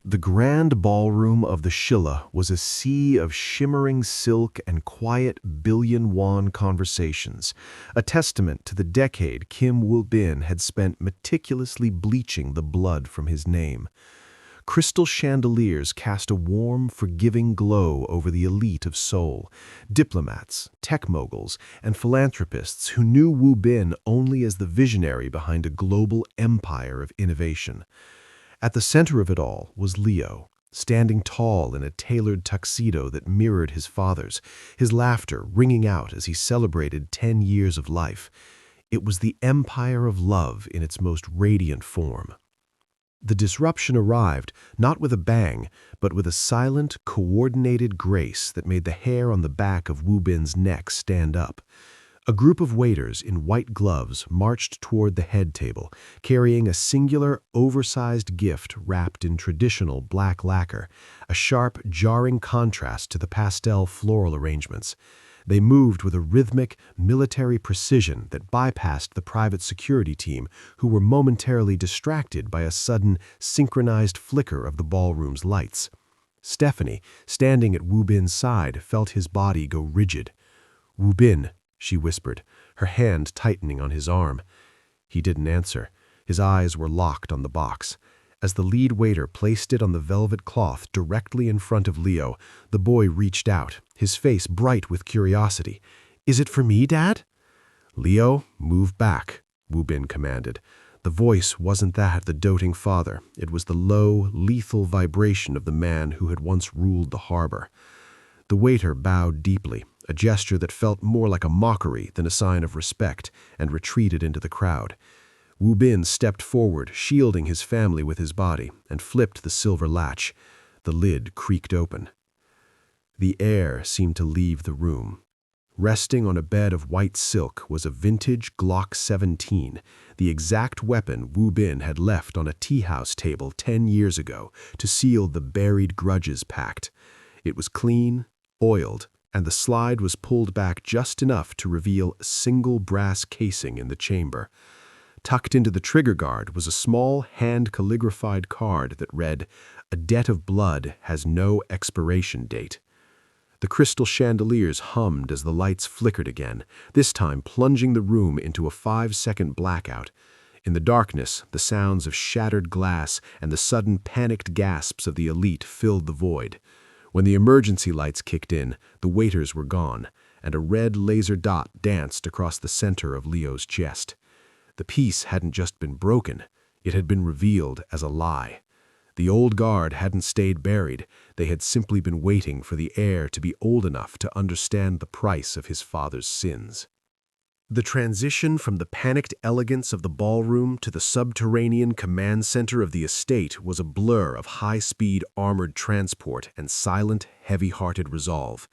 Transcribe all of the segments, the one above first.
The grand ballroom of the Shilla was a sea of shimmering silk and quiet billion-won conversations, a testament to the decade Kim Woobin had spent meticulously bleaching the blood from his name. Crystal chandeliers cast a warm, forgiving glow over the elite of Seoul, diplomats, tech moguls, and philanthropists who knew Woobin only as the visionary behind a global empire of innovation. At the center of it all was Leo, standing tall in a tailored tuxedo that mirrored his father's, his laughter ringing out as he celebrated 10 years of life. It was the empire of love in its most radiant form. The disruption arrived not with a bang, but with a silent, coordinated grace that made the hair on the back of Woobin's neck stand up. A group of waiters in white gloves marched toward the head table, carrying a singular, oversized gift wrapped in traditional black lacquer, a sharp, jarring contrast to the pastel floral arrangements. They moved with a rhythmic, military precision that bypassed the private security team, who were momentarily distracted by a sudden, synchronized flicker of the ballroom's lights. Stephanie, standing at Woobin's side, felt his body go rigid. "Woobin," she whispered, her hand tightening on his arm. He didn't answer. His eyes were locked on the box. As the lead waiter placed it on the velvet cloth directly in front of Leo, the boy reached out, his face bright with curiosity. "Is it for me, Dad?" "Leo, move back," Woobin commanded. The voice wasn't that of the doting father. It was the low, lethal vibration of the man who had once ruled the harbor. The waiter bowed deeply, a gesture that felt more like a mockery than a sign of respect, and retreated into the crowd. Woobin stepped forward, shielding his family with his body, and flipped the silver latch. The lid creaked open. The air seemed to leave the room. Resting on a bed of white silk was a vintage Glock 17, the exact weapon Woobin had left on a tea-house table 10 years ago to seal the buried grudges pact. It was clean, oiled, and the slide was pulled back just enough to reveal a single brass casing in the chamber. Tucked into the trigger guard was a small hand-calligraphied card that read, "A debt of blood has no expiration date." The crystal chandeliers hummed as the lights flickered again, this time plunging the room into a 5-second blackout. In the darkness, the sounds of shattered glass and the sudden panicked gasps of the elite filled the void. When the emergency lights kicked in, the waiters were gone, and a red laser dot danced across the center of Leo's chest. The piece hadn't just been broken, it had been revealed as a lie. The old guard hadn't stayed buried, they had simply been waiting for the heir to be old enough to understand the price of his father's sins. The transition from the panicked elegance of the ballroom to the subterranean command center of the estate was a blur of high-speed armored transport and silent, heavy-hearted resolve.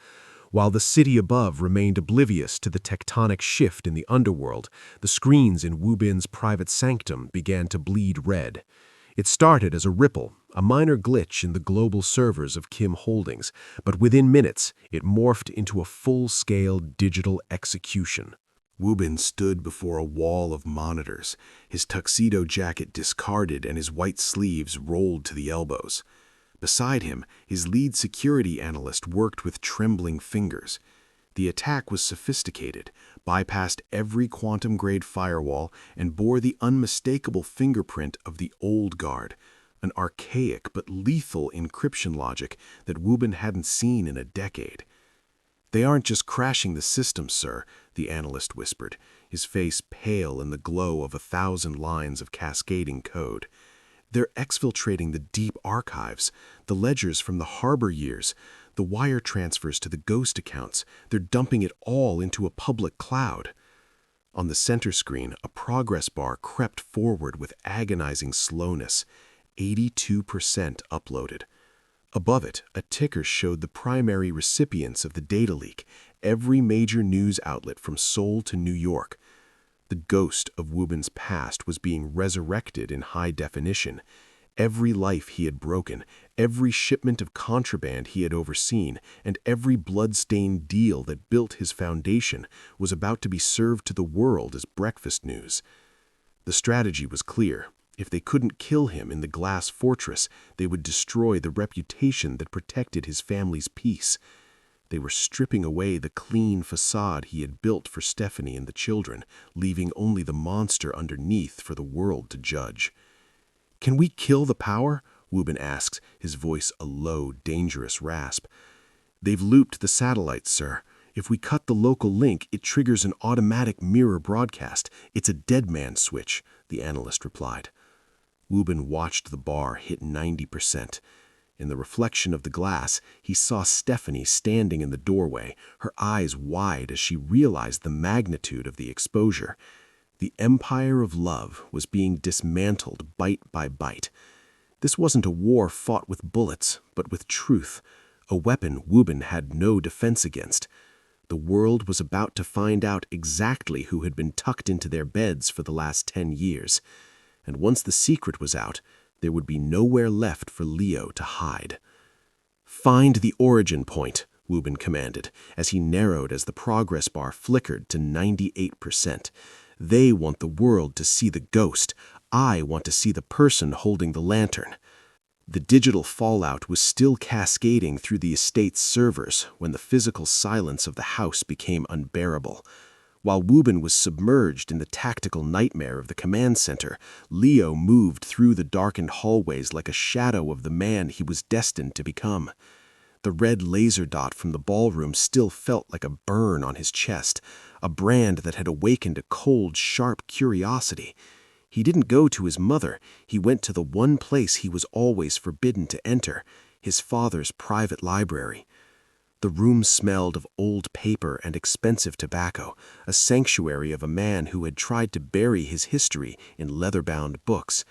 While the city above remained oblivious to the tectonic shift in the underworld, the screens in Woobin's private sanctum began to bleed red. It started as a ripple, a minor glitch in the global servers of Kim Holdings, but within minutes, it morphed into a full-scale digital execution. Woobin stood before a wall of monitors, his tuxedo jacket discarded and his white sleeves rolled to the elbows. Beside him, his lead security analyst worked with trembling fingers. The attack was sophisticated, bypassed every quantum-grade firewall, and bore the unmistakable fingerprint of the old guard, an archaic but lethal encryption logic that Woobin hadn't seen in a decade. "They aren't just crashing the system, sir," the analyst whispered, his face pale in the glow of 1,000 lines of cascading code. "They're exfiltrating the deep archives, the ledgers from the harbor years, the wire transfers to the ghost accounts. They're dumping it all into a public cloud." On the center screen, a progress bar crept forward with agonizing slowness. 82% uploaded. Above it, a ticker showed the primary recipients of the data leak, every major news outlet from Seoul to New York. The ghost of Woobin's past was being resurrected in high definition. Every life he had broken, every shipment of contraband he had overseen, and every blood-stained deal that built his foundation was about to be served to the world as breakfast news. The strategy was clear. If they couldn't kill him in the glass fortress, they would destroy the reputation that protected his family's peace. They were stripping away the clean facade he had built for Stephanie and the children, leaving only the monster underneath for the world to judge. "Can we kill the power?" Woobin asks, his voice a low, dangerous rasp. "They've looped the satellites, sir. If we cut the local link, it triggers an automatic mirror broadcast. It's a dead man switch," the analyst replied. Woobin watched the bar hit 90%. In the reflection of the glass, he saw Stephanie standing in the doorway, her eyes wide as she realized the magnitude of the exposure. The empire of love was being dismantled bite by bite. This wasn't a war fought with bullets, but with truth, a weapon Woobin had no defense against. The world was about to find out exactly who had been tucked into their beds for the last 10 years. And once the secret was out, there would be nowhere left for Leo to hide. "Find the origin point," Woobin commanded, as he narrowed as the progress bar flickered to 98%. "They want the world to see the ghost. I want to see the person holding the lantern." The digital fallout was still cascading through the estate's servers when the physical silence of the house became unbearable. While Woobin was submerged in the tactical nightmare of the command center, Leo moved through the darkened hallways like a shadow of the man he was destined to become. The red laser dot from the ballroom still felt like a burn on his chest, a brand that had awakened a cold, sharp curiosity. He didn't go to his mother, he went to the one place he was always forbidden to enter, his father's private library. The room smelled of old paper and expensive tobacco, a sanctuary of a man who had tried to bury his history in leather-bound books.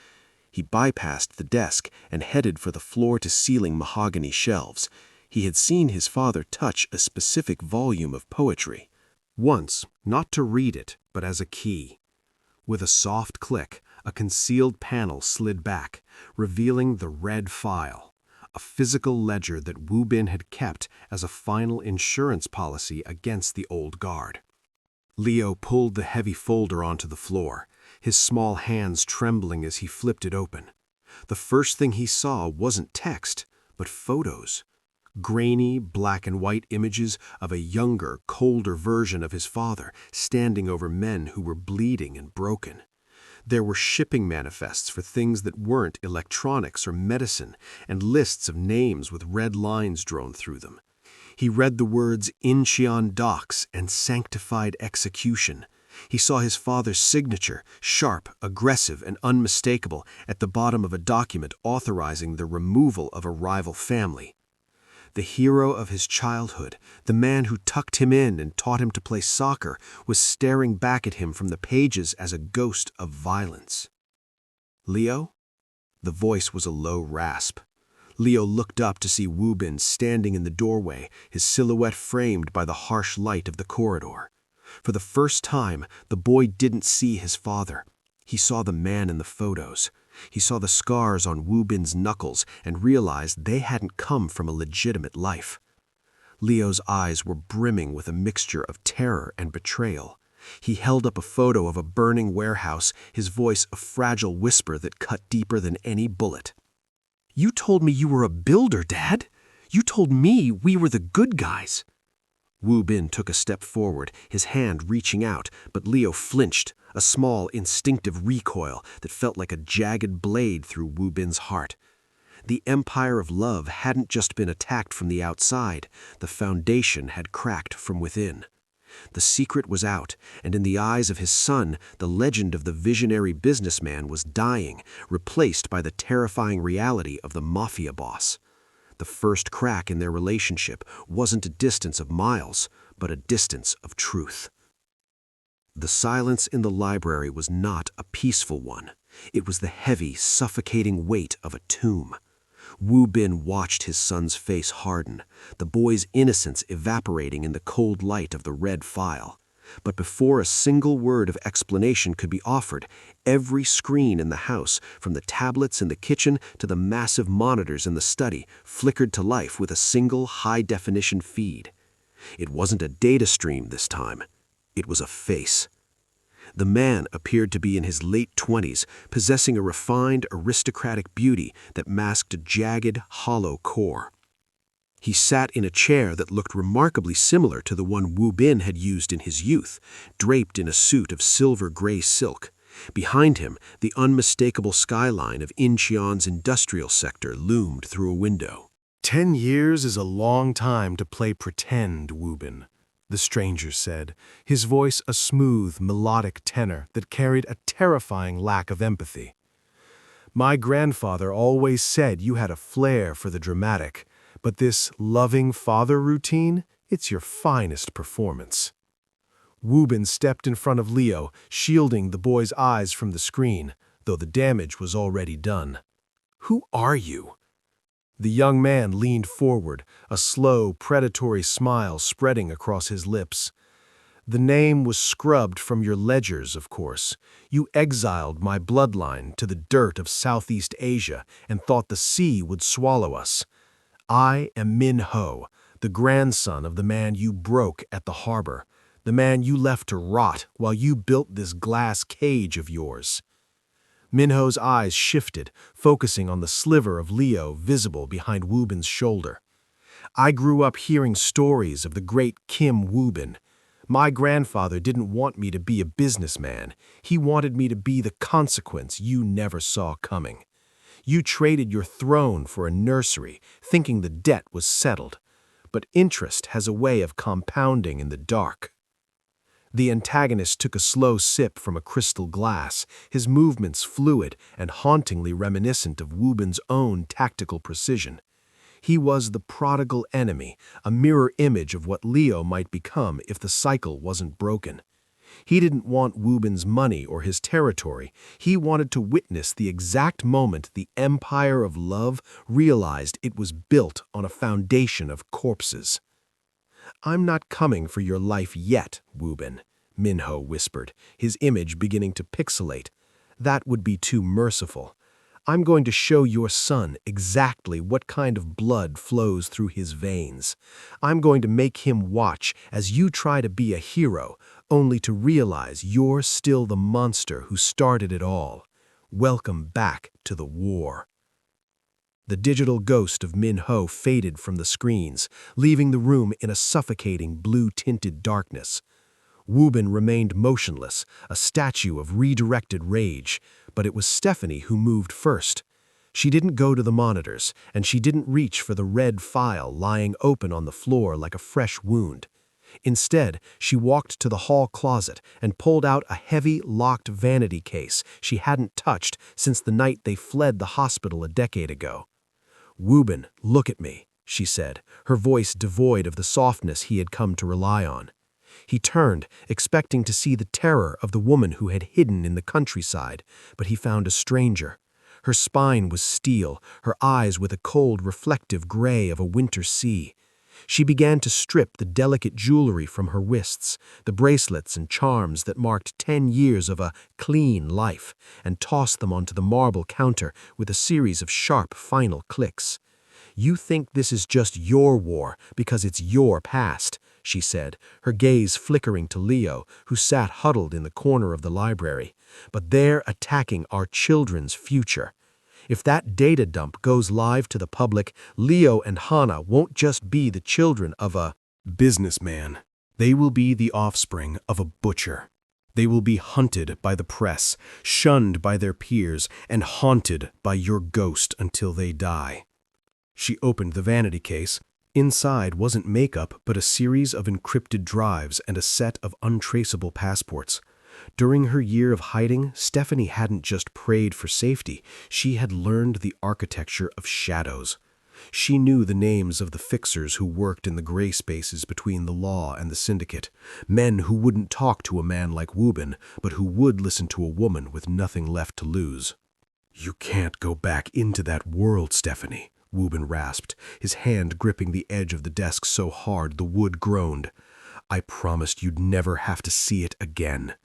He bypassed the desk and headed for the floor-to-ceiling mahogany shelves. He had seen his father touch a specific volume of poetry. Once, not to read it, but as a key. With a soft click, a concealed panel slid back, revealing the red file, a physical ledger that Woobin had kept as a final insurance policy against the old guard. Leo pulled the heavy folder onto the floor, his small hands trembling as he flipped it open. The first thing he saw wasn't text, but photos. Grainy, black and white images of a younger, colder version of his father standing over men who were bleeding and broken. There were shipping manifests for things that weren't electronics or medicine, and lists of names with red lines drawn through them. He read the words Incheon Docks and Sanctified Execution. He saw his father's signature, sharp, aggressive, and unmistakable, at the bottom of a document authorizing the removal of a rival family. The hero of his childhood, the man who tucked him in and taught him to play soccer, was staring back at him from the pages as a ghost of violence. "Leo?" The voice was a low rasp. Leo looked up to see Woobin standing in the doorway, his silhouette framed by the harsh light of the corridor. For the first time, the boy didn't see his father. He saw the man in the photos. He saw the scars on Woobin's knuckles and realized they hadn't come from a legitimate life. Leo's eyes were brimming with a mixture of terror and betrayal. He held up a photo of a burning warehouse, his voice a fragile whisper that cut deeper than any bullet. "You told me you were a builder, Dad. You told me we were the good guys." Woobin took a step forward, his hand reaching out, but Leo flinched, a small, instinctive recoil that felt like a jagged blade through Woobin's heart. The empire of love hadn't just been attacked from the outside, the foundation had cracked from within. The secret was out, and in the eyes of his son, the legend of the visionary businessman was dying, replaced by the terrifying reality of the Mafia boss. The first crack in their relationship wasn't a distance of miles, but a distance of truth. The silence in the library was not a peaceful one. It was the heavy, suffocating weight of a tomb. Woobin watched his son's face harden, the boy's innocence evaporating in the cold light of the red file. But before a single word of explanation could be offered, every screen in the house, from the tablets in the kitchen to the massive monitors in the study, flickered to life with a single high-definition feed. It wasn't a data stream this time. It was a face. The man appeared to be in his late 20s, possessing a refined, aristocratic beauty that masked a jagged, hollow core. He sat in a chair that looked remarkably similar to the one Woobin had used in his youth, draped in a suit of silver-gray silk. Behind him, the unmistakable skyline of Incheon's industrial sector loomed through a window. 10 years is a long time to play pretend, Woobin, the stranger said, his voice a smooth, melodic tenor that carried a terrifying lack of empathy. My grandfather always said you had a flair for the dramatic, but this loving father routine, it's your finest performance. Woobin stepped in front of Leo, shielding the boy's eyes from the screen, though the damage was already done. Who are you? The young man leaned forward, a slow, predatory smile spreading across his lips. The name was scrubbed from your ledgers, of course. You exiled my bloodline to the dirt of Southeast Asia and thought the sea would swallow us. I am Min Ho, the grandson of the man you broke at the harbor, the man you left to rot while you built this glass cage of yours. Minho's eyes shifted, focusing on the sliver of Leo visible behind Woobin's shoulder. I grew up hearing stories of the great Kim Woobin. My grandfather didn't want me to be a businessman. He wanted me to be the consequence you never saw coming. You traded your throne for a nursery, thinking the debt was settled. But interest has a way of compounding in the dark. The antagonist took a slow sip from a crystal glass, his movements fluid and hauntingly reminiscent of Woobin's own tactical precision. He was the prodigal enemy, a mirror image of what Leo might become if the cycle wasn't broken. He didn't want Woobin's money or his territory. He wanted to witness the exact moment the empire of love realized it was built on a foundation of corpses. I'm not coming for your life yet, Woobin, Minho whispered, his image beginning to pixelate. That would be too merciful. I'm going to show your son exactly what kind of blood flows through his veins. I'm going to make him watch as you try to be a hero, only to realize you're still the monster who started it all. Welcome back to the war. The digital ghost of Min Ho faded from the screens, leaving the room in a suffocating blue-tinted darkness. Woobin remained motionless, a statue of redirected rage, but it was Stephanie who moved first. She didn't go to the monitors, and she didn't reach for the red file lying open on the floor like a fresh wound. Instead, she walked to the hall closet and pulled out a heavy, locked vanity case she hadn't touched since the night they fled the hospital a decade ago. "Woobin, look at me," she said, her voice devoid of the softness he had come to rely on. He turned, expecting to see the terror of the woman who had hidden in the countryside, but he found a stranger. Her spine was steel, her eyes with a cold, reflective gray of a winter sea. She began to strip the delicate jewelry from her wrists, the bracelets and charms that marked 10 years of a clean life, and tossed them onto the marble counter with a series of sharp final clicks. "You think this is just your war because it's your past," she said, her gaze flickering to Leo, who sat huddled in the corner of the library. "But they're attacking our children's future. If that data dump goes live to the public, Leo and Hana won't just be the children of a businessman. They will be the offspring of a butcher. They will be hunted by the press, shunned by their peers, and haunted by your ghost until they die." She opened the vanity case. Inside wasn't makeup, but a series of encrypted drives and a set of untraceable passports. During her year of hiding, Stephanie hadn't just prayed for safety, she had learned the architecture of shadows. She knew the names of the fixers who worked in the gray spaces between the law and the syndicate, men who wouldn't talk to a man like Woobin, but who would listen to a woman with nothing left to lose. "You can't go back into that world, Stephanie," Woobin rasped, his hand gripping the edge of the desk so hard the wood groaned. "I promised you'd never have to see it again."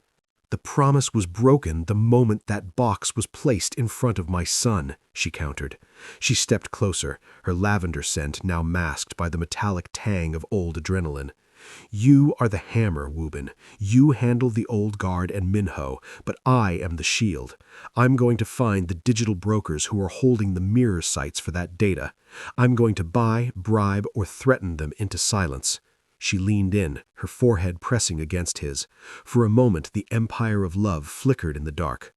"The promise was broken the moment that box was placed in front of my son," she countered. She stepped closer, her lavender scent now masked by the metallic tang of old adrenaline. You are the hammer, Woobin. You handle the old guard and Minho, but I am the shield. I'm going to find the digital brokers who are holding the mirror sites for that data. I'm going to buy, bribe, or threaten them into silence. She leaned in, her forehead pressing against his. For a moment, the empire of love flickered in the dark.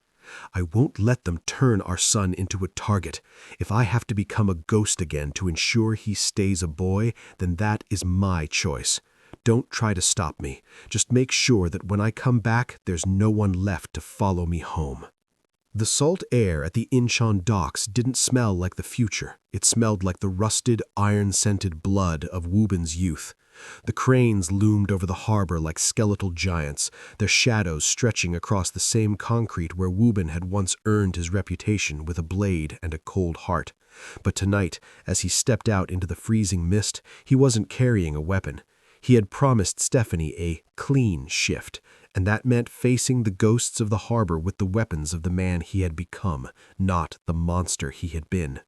I won't let them turn our son into a target. If I have to become a ghost again to ensure he stays a boy, then that is my choice. Don't try to stop me. Just make sure that when I come back, there's no one left to follow me home. The salt air at the Incheon docks didn't smell like the future. It smelled like the rusted, iron-scented blood of Woobin's youth. The cranes loomed over the harbor like skeletal giants, their shadows stretching across the same concrete where Woobin had once earned his reputation with a blade and a cold heart. But tonight, as he stepped out into the freezing mist, he wasn't carrying a weapon. He had promised Stephanie a clean shift, and that meant facing the ghosts of the harbor with the weapons of the man he had become, not the monster he had been.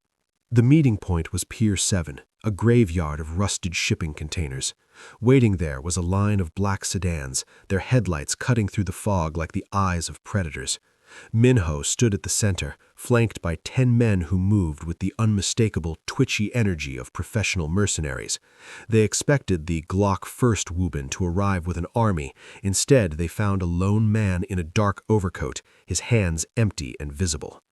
The meeting point was Pier 7, a graveyard of rusted shipping containers. Waiting there was a line of black sedans, their headlights cutting through the fog like the eyes of predators. Minho stood at the center, flanked by 10 men who moved with the unmistakable, twitchy energy of professional mercenaries. They expected the Glock first Woobin to arrive with an army. Instead, they found a lone man in a dark overcoat, his hands empty and visible.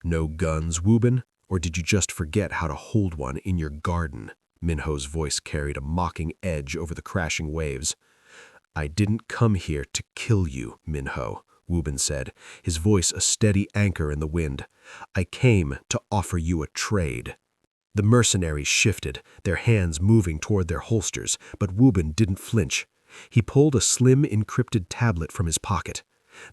No guns, Woobin? Or did you just forget how to hold one in your garden? Minho's voice carried a mocking edge over the crashing waves. I didn't come here to kill you, Minho, Woobin said, his voice a steady anchor in the wind. I came to offer you a trade. The mercenaries shifted, their hands moving toward their holsters, but Woobin didn't flinch. He pulled a slim encrypted tablet from his pocket.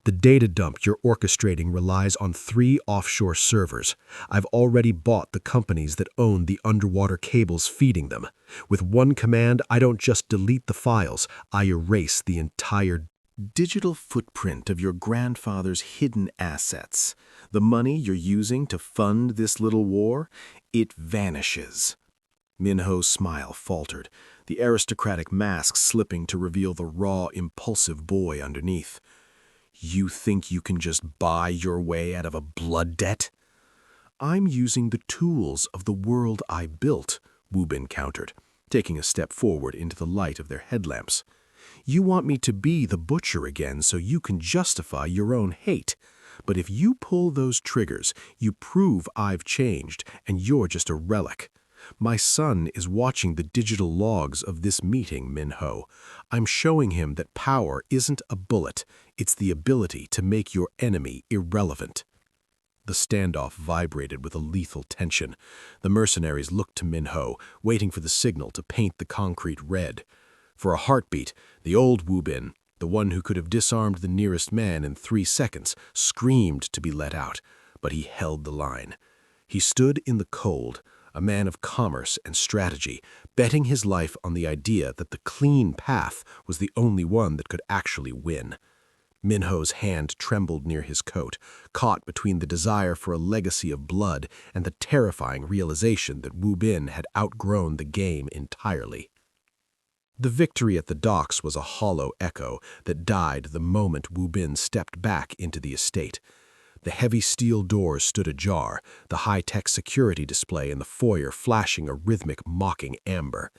The data dump you're orchestrating relies on 3 offshore servers. I've already bought the companies that own the underwater cables feeding them. With one command, I don't just delete the files, I erase the entire digital footprint of your grandfather's hidden assets. The money you're using to fund this little war, it vanishes. Minho's smile faltered, the aristocratic mask slipping to reveal the raw, impulsive boy underneath. You think you can just buy your way out of a blood debt? I'm using the tools of the world I built, Woobin countered, taking a step forward into the light of their headlamps. You want me to be the butcher again so you can justify your own hate. But if you pull those triggers, you prove I've changed and you're just a relic. My son is watching the digital logs of this meeting, Minho. I'm showing him that power isn't a bullet, it's the ability to make your enemy irrelevant. The standoff vibrated with a lethal tension. The mercenaries looked to Minho, waiting for the signal to paint the concrete red. For a heartbeat, the old Woobin, the one who could have disarmed the nearest man in 3 seconds, screamed to be let out, but he held the line. He stood in the cold, a man of commerce and strategy, betting his life on the idea that the clean path was the only one that could actually win. Minho's hand trembled near his coat, caught between the desire for a legacy of blood and the terrifying realization that Woobin had outgrown the game entirely. The victory at the docks was a hollow echo that died the moment Woobin stepped back into the estate. The heavy steel doors stood ajar, the high-tech security display in the foyer flashing a rhythmic, mocking amber.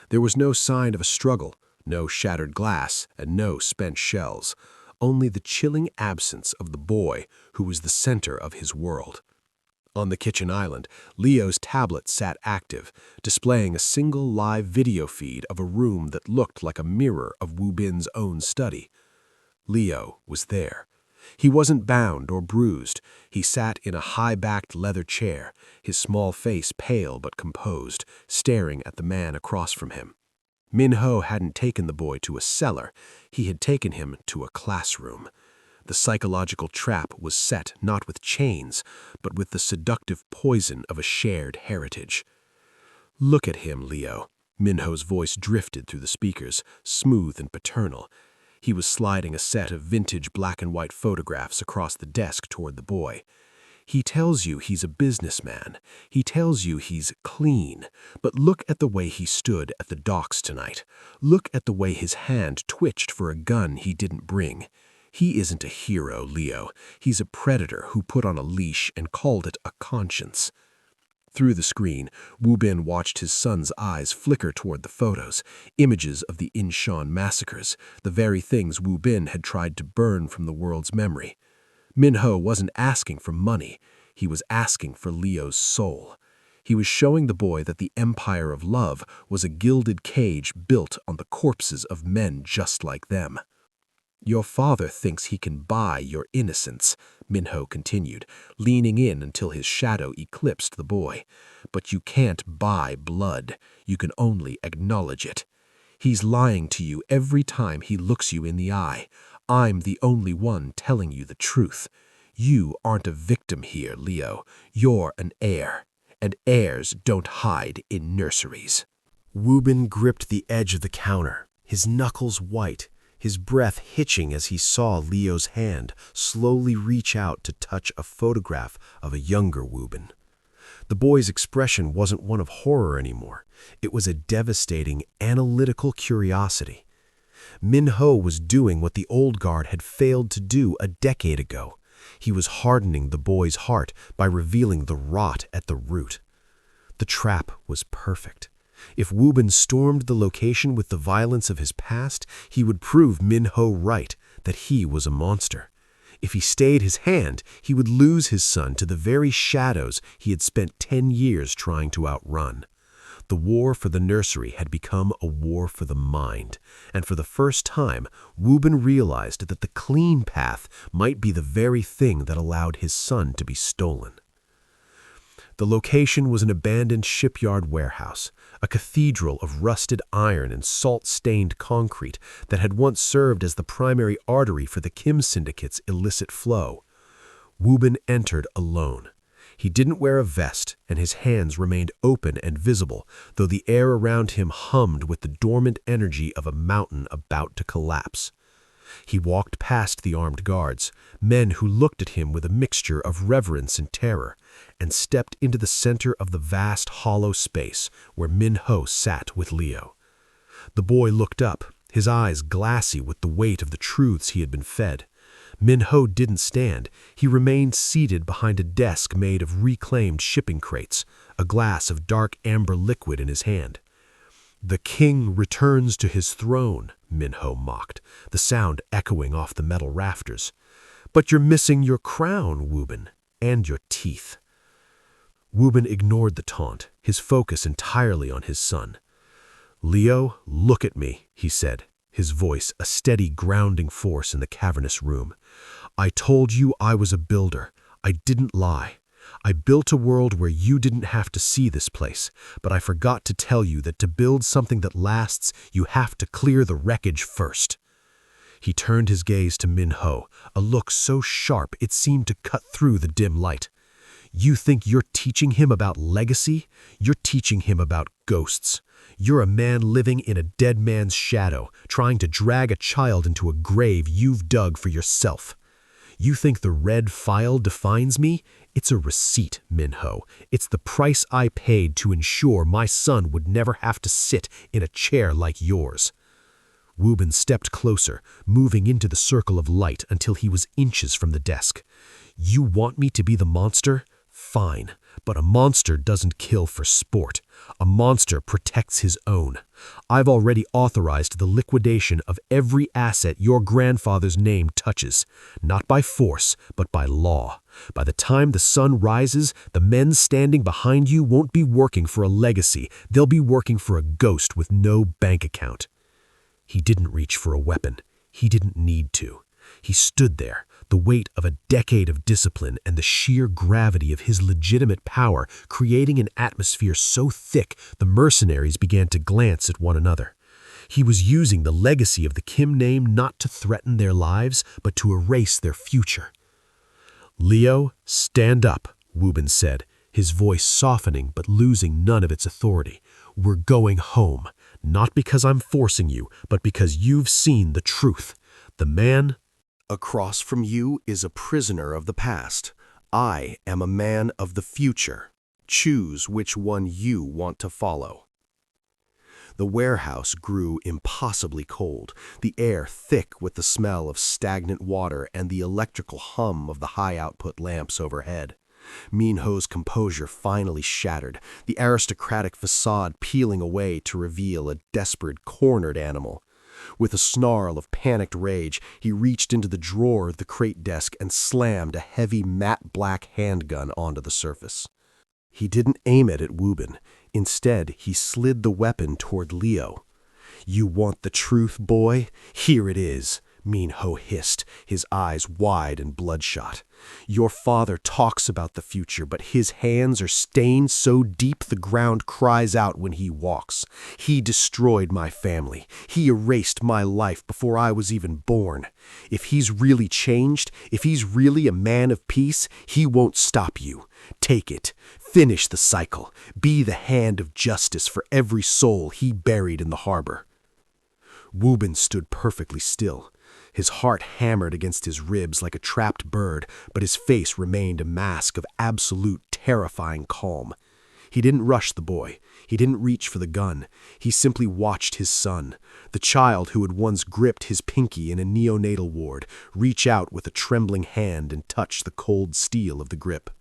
There was no sign of a struggle, no shattered glass, and no spent shells. Only the chilling absence of the boy who was the center of his world. On the kitchen island, Leo's tablet sat active, displaying a single live video feed of a room that looked like a mirror of Woobin's own study. Leo was there. He wasn't bound or bruised. He sat in a high-backed leather chair, his small face pale but composed, staring at the man across from him. Minho hadn't taken the boy to a cellar. He had taken him to a classroom. The psychological trap was set not with chains, but with the seductive poison of a shared heritage. Look at him, Leo. Minho's voice drifted through the speakers, smooth and paternal. He was sliding a set of vintage black-and-white photographs across the desk toward the boy. He tells you he's a businessman. He tells you he's clean. But look at the way he stood at the docks tonight. Look at the way his hand twitched for a gun he didn't bring. He isn't a hero, Leo. He's a predator who put on a leash and called it a conscience. Through the screen, Woobin watched his son's eyes flicker toward the photos, images of the Incheon massacres, the very things Woobin had tried to burn from the world's memory. Min-ho wasn't asking for money. He was asking for Leo's soul. He was showing the boy that the empire of love was a gilded cage built on the corpses of men just like them. Your father thinks he can buy your innocence, Min-ho continued, leaning in until his shadow eclipsed the boy. But you can't buy blood. You can only acknowledge it. He's lying to you every time he looks you in the eye. I'm the only one telling you the truth. You aren't a victim here, Leo. You're an heir. And heirs don't hide in nurseries. Woobin gripped the edge of the counter, his knuckles white, his breath hitching as he saw Leo's hand slowly reach out to touch a photograph of a younger Woobin. The boy's expression wasn't one of horror anymore. It was a devastating, analytical curiosity. Min-ho was doing what the old guard had failed to do a decade ago. He was hardening the boy's heart by revealing the rot at the root. The trap was perfect. If Woobin stormed the location with the violence of his past, he would prove Min-ho right, that he was a monster. If he stayed his hand, he would lose his son to the very shadows he had spent 10 years trying to outrun. The war for the nursery had become a war for the mind, and for the first time, Woobin realized that the clean path might be the very thing that allowed his son to be stolen. The location was an abandoned shipyard warehouse, a cathedral of rusted iron and salt-stained concrete that had once served as the primary artery for the Kim syndicate's illicit flow. Woobin entered alone. He didn't wear a vest, and his hands remained open and visible, though the air around him hummed with the dormant energy of a mountain about to collapse. He walked past the armed guards, men who looked at him with a mixture of reverence and terror, and stepped into the center of the vast hollow space where Min-ho sat with Leo. The boy looked up, his eyes glassy with the weight of the truths he had been fed. Min-ho didn't stand. He remained seated behind a desk made of reclaimed shipping crates, a glass of dark amber liquid in his hand. "The king returns to his throne," Min-ho mocked, the sound echoing off the metal rafters. "But you're missing your crown, Woobin, and your teeth." Woobin ignored the taunt, his focus entirely on his son. "Leo, look at me," he said, his voice a steady grounding force in the cavernous room. "I told you I was a builder. I didn't lie. I built a world where you didn't have to see this place, but I forgot to tell you that to build something that lasts, you have to clear the wreckage first." He turned his gaze to Min-ho, a look so sharp it seemed to cut through the dim light. "You think you're teaching him about legacy? You're teaching him about ghosts. You're a man living in a dead man's shadow, trying to drag a child into a grave you've dug for yourself. You think the red file defines me? It's a receipt, Min-ho. It's the price I paid to ensure my son would never have to sit in a chair like yours." Woobin stepped closer, moving into the circle of light until he was inches from the desk. "You want me to be the monster? Fine, but a monster doesn't kill for sport. A monster protects his own. I've already authorized the liquidation of every asset your grandfather's name touches, not by force, but by law. By the time the sun rises, the men standing behind you won't be working for a legacy. They'll be working for a ghost with no bank account." He didn't reach for a weapon. He didn't need to. He stood there, the weight of a decade of discipline and the sheer gravity of his legitimate power creating an atmosphere so thick the mercenaries began to glance at one another. He was using the legacy of the Kim name not to threaten their lives, but to erase their future. "Leo, stand up," Woobin said, his voice softening but losing none of its authority. "We're going home, not because I'm forcing you, but because you've seen the truth. The man across from you is a prisoner of the past, I am a man of the future. Choose which one you want to follow." The warehouse grew impossibly cold, the air thick with the smell of stagnant water and the electrical hum of the high-output lamps overhead. Min Ho's composure finally shattered, the aristocratic facade peeling away to reveal a desperate, cornered animal. With a snarl of panicked rage, he reached into the drawer of the crate desk and slammed a heavy matte black handgun onto the surface. He didn't aim it at Woobin. Instead, he slid the weapon toward Leo. "You want the truth, boy? Here it is," Min Ho hissed, his eyes wide and bloodshot. "Your father talks about the future, but his hands are stained so deep the ground cries out when he walks. He destroyed my family. He erased my life before I was even born. If he's really changed, if he's really a man of peace, he won't stop you. Take it. Finish the cycle. Be the hand of justice for every soul he buried in the harbor." Woobin stood perfectly still. His heart hammered against his ribs like a trapped bird, but his face remained a mask of absolute, terrifying calm. He didn't rush the boy. He didn't reach for the gun. He simply watched his son, the child who had once gripped his pinky in a neonatal ward, reach out with a trembling hand and touch the cold steel of the grip.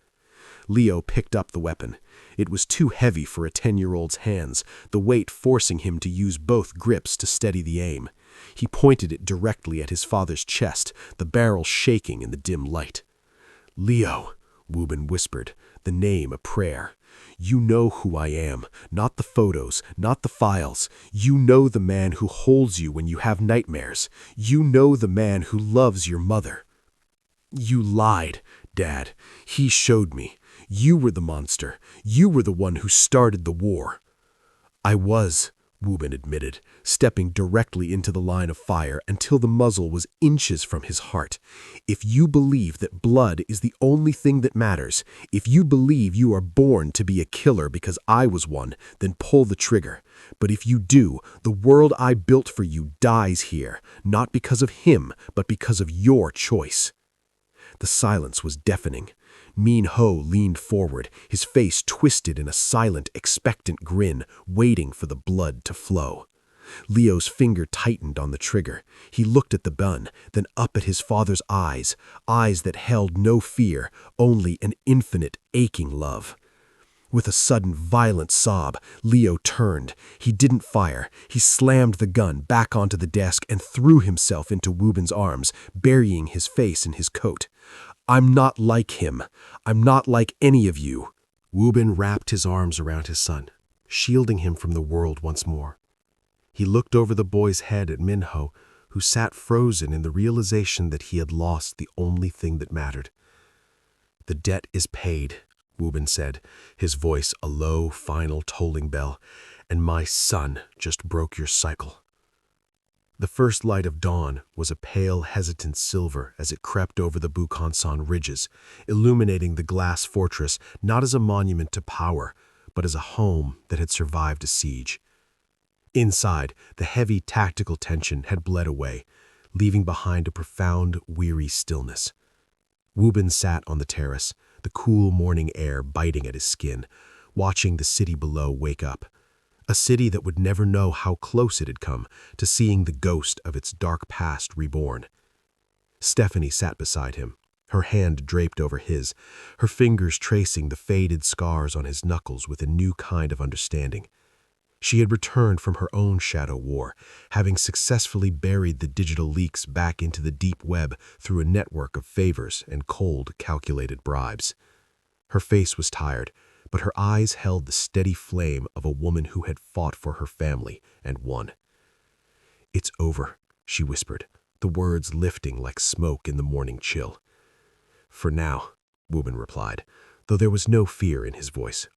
Leo picked up the weapon. It was too heavy for a 10-year-old's hands, the weight forcing him to use both grips to steady the aim. He pointed it directly at his father's chest, the barrel shaking in the dim light. "Leo," Woobin whispered, the name a prayer. "You know who I am, not the photos, not the files. You know the man who holds you when you have nightmares. You know the man who loves your mother." "You lied, Dad. He showed me. You were the monster. You were the one who started the war." "I was," Woobin admitted, stepping directly into the line of fire until the muzzle was inches from his heart. "If you believe that blood is the only thing that matters, if you believe you are born to be a killer because I was one, then pull the trigger. But if you do, the world I built for you dies here, not because of him, but because of your choice." The silence was deafening. Min Ho leaned forward, his face twisted in a silent, expectant grin, waiting for the blood to flow. Leo's finger tightened on the trigger. He looked at the gun, then up at his father's eyes, eyes that held no fear, only an infinite, aching love. With a sudden, violent sob, Leo turned. He didn't fire. He slammed the gun back onto the desk and threw himself into Woobin's arms, burying his face in his coat. "I'm not like him. I'm not like any of you." Woobin wrapped his arms around his son, shielding him from the world once more. He looked over the boy's head at Min Ho, who sat frozen in the realization that he had lost the only thing that mattered. "The debt is paid," Woobin said, his voice a low, final tolling bell, "and my son just broke your cycle." The first light of dawn was a pale, hesitant silver as it crept over the Bukhansan ridges, illuminating the glass fortress not as a monument to power, but as a home that had survived a siege. Inside, the heavy tactical tension had bled away, leaving behind a profound, weary stillness. Woobin sat on the terrace, the cool morning air biting at his skin, watching the city below wake up. A city that would never know how close it had come to seeing the ghost of its dark past reborn. Stephanie sat beside him, her hand draped over his, her fingers tracing the faded scars on his knuckles with a new kind of understanding. She had returned from her own shadow war, having successfully buried the digital leaks back into the deep web through a network of favors and cold, calculated bribes. Her face was tired, but her eyes held the steady flame of a woman who had fought for her family and won. "It's over," she whispered, the words lifting like smoke in the morning chill. "For now," Woobin replied, though there was no fear in his voice.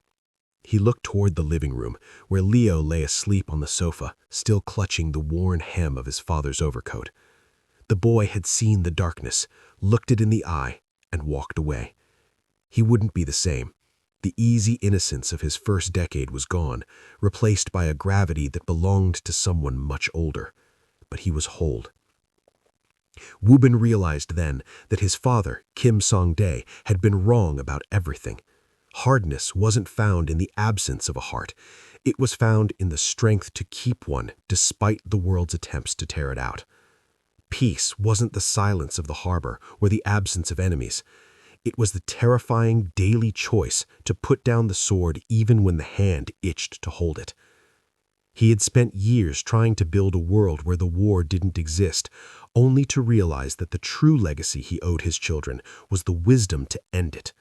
He looked toward the living room, where Leo lay asleep on the sofa, still clutching the worn hem of his father's overcoat. The boy had seen the darkness, looked it in the eye, and walked away. He wouldn't be the same. The easy innocence of his first decade was gone, replaced by a gravity that belonged to someone much older. But he was whole. Woobin realized then that his father, Kim Song-dae, had been wrong about everything. Hardness wasn't found in the absence of a heart. It was found in the strength to keep one despite the world's attempts to tear it out. Peace wasn't the silence of the harbor or the absence of enemies. It was the terrifying daily choice to put down the sword even when the hand itched to hold it. He had spent years trying to build a world where the war didn't exist, only to realize that the true legacy he owed his children was the wisdom to end it.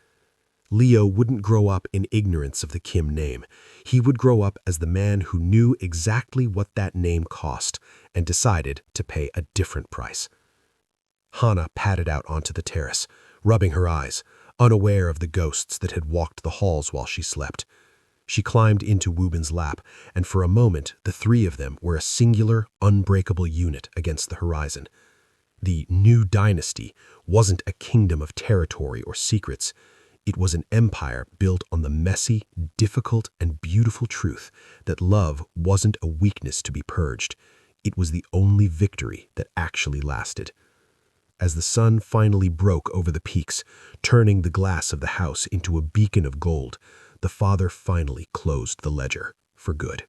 Leo wouldn't grow up in ignorance of the Kim name. He would grow up as the man who knew exactly what that name cost and decided to pay a different price. Hana padded out onto the terrace, rubbing her eyes, unaware of the ghosts that had walked the halls while she slept. She climbed into Woobin's lap, and for a moment the three of them were a singular, unbreakable unit against the horizon. The new dynasty wasn't a kingdom of territory or secrets. It was an empire built on the messy, difficult, and beautiful truth that love wasn't a weakness to be purged. It was the only victory that actually lasted. As the sun finally broke over the peaks, turning the glass of the house into a beacon of gold, the father finally closed the ledger for good.